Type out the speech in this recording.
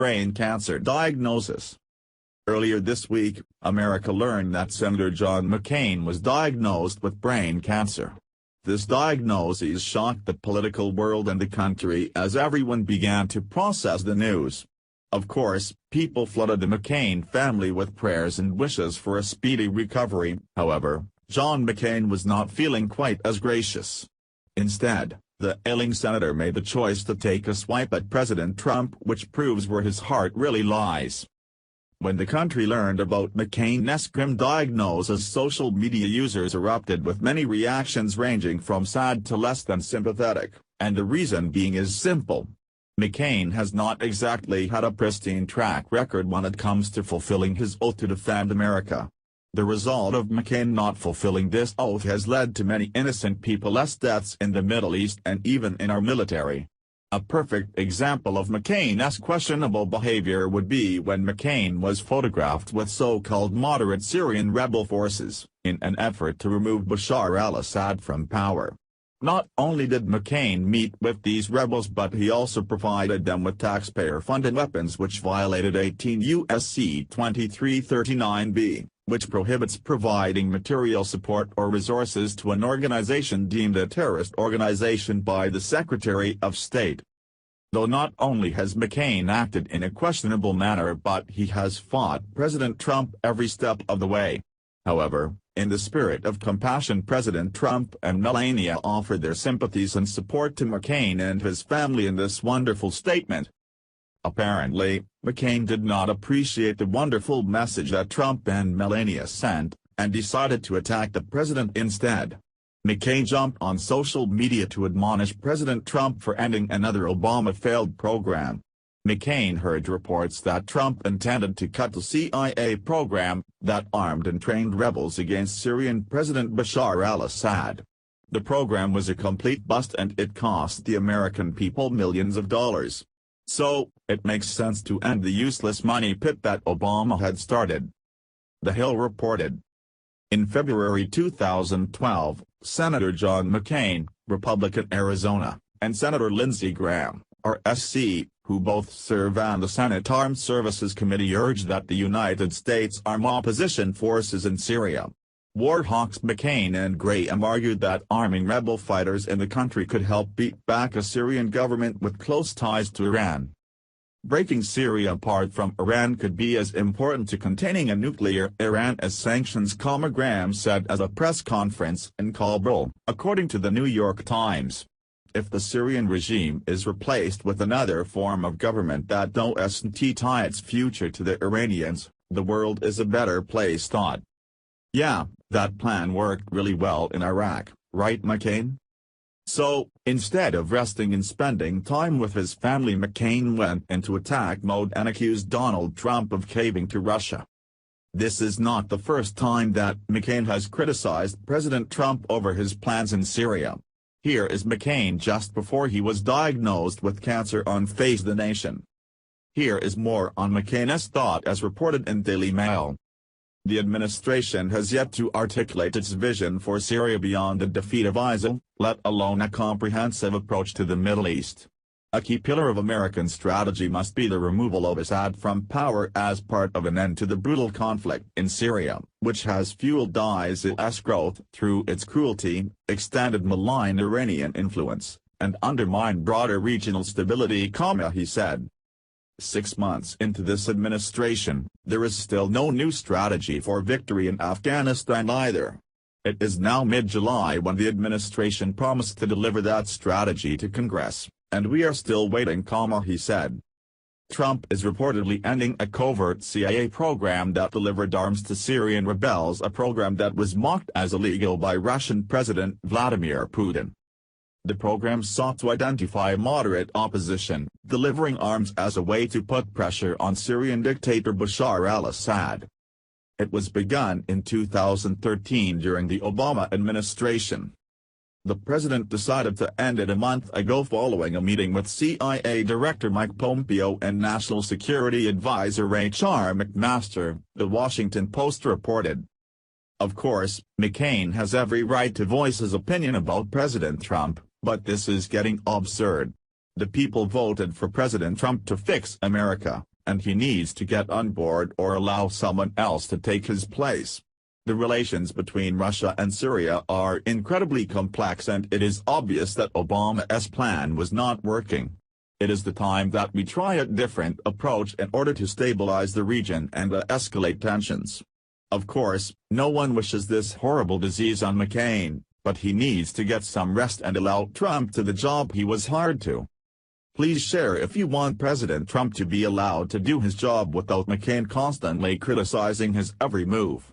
brain cancer diagnosis. Earlier this week, America learned that Senator John McCain was diagnosed with brain cancer. This diagnosis shocked the political world and the country as everyone began to process the news. Of course, people flooded the McCain family with prayers and wishes for a speedy recovery. However, John McCain was not feeling quite as gracious. Instead, the ailing senator made the choice to take a swipe at President Trump, which proves where his heart really lies. When the country learned about McCain's grim diagnosis, social media users erupted with many reactions ranging from sad to less than sympathetic, and the reason being is simple. McCain has not exactly had a pristine track record when it comes to fulfilling his oath to defend America. The result of McCain not fulfilling this oath has led to many innocent people's deaths in the Middle East and even in our military. A perfect example of McCain's questionable behavior would be when McCain was photographed with so-called moderate Syrian rebel forces, in an effort to remove Bashar al-Assad from power. Not only did McCain meet with these rebels, but he also provided them with taxpayer-funded weapons, which violated 18 U.S.C. 2339b, which prohibits providing material support or resources to an organization deemed a terrorist organization by the Secretary of State. Though not only has McCain acted in a questionable manner, but he has fought President Trump every step of the way. However, in the spirit of compassion, President Trump and Melania offered their sympathies and support to McCain and his family in this wonderful statement. Apparently, McCain did not appreciate the wonderful message that Trump and Melania sent, and decided to attack the president instead. McCain jumped on social media to admonish President Trump for ending another Obama failed program. McCain heard reports that Trump intended to cut the CIA program that armed and trained rebels against Syrian President Bashar al-Assad. The program was a complete bust and it cost the American people millions of dollars. So, it makes sense to end the useless money pit that Obama had started. The Hill reported. In February 2012, Senator John McCain, Republican Arizona, and Senator Lindsey Graham, RSC, who both serve on the Senate Armed Services Committee, urged that the United States arm opposition forces in Syria. War hawks McCain and Graham argued that arming rebel fighters in the country could help beat back a Syrian government with close ties to Iran. Breaking Syria apart from Iran could be as important to containing a nuclear Iran as sanctions, Graham said at a press conference in Kabul, according to the New York Times. If the Syrian regime is replaced with another form of government that doesn't tie its future to the Iranians, the world is a better place. Yeah, that plan worked really well in Iraq, right McCain? So, instead of resting and spending time with his family, McCain went into attack mode and accused Donald Trump of caving to Russia. This is not the first time that McCain has criticized President Trump over his plans in Syria. Here is McCain just before he was diagnosed with cancer on Face the Nation. Here is more on McCain's thought as reported in Daily Mail. The administration has yet to articulate its vision for Syria beyond the defeat of ISIL, let alone a comprehensive approach to the Middle East. A key pillar of American strategy must be the removal of Assad from power as part of an end to the brutal conflict in Syria, which has fueled ISIL's growth through its cruelty, extended malign Iranian influence, and undermined broader regional stability, he said. 6 months into this administration, there is still no new strategy for victory in Afghanistan either. It is now mid-July when the administration promised to deliver that strategy to Congress, and we are still waiting, he said. Trump is reportedly ending a covert CIA program that delivered arms to Syrian rebels, a program that was mocked as illegal by Russian President Vladimir Putin. The program sought to identify moderate opposition, delivering arms as a way to put pressure on Syrian dictator Bashar al-Assad. It was begun in 2013 during the Obama administration. The president decided to end it a month ago following a meeting with CIA Director Mike Pompeo and National Security Advisor H.R. McMaster, The Washington Post reported. Of course, McCain has every right to voice his opinion about President Trump, but this is getting absurd. The people voted for President Trump to fix America, and he needs to get on board or allow someone else to take his place. The relations between Russia and Syria are incredibly complex, and it is obvious that Obama's plan was not working. It is the time that we try a different approach in order to stabilize the region and escalate tensions. Of course, no one wishes this horrible disease on McCain, but he needs to get some rest and allow Trump to the job he was hired to. Please share if you want President Trump to be allowed to do his job without McCain constantly criticizing his every move.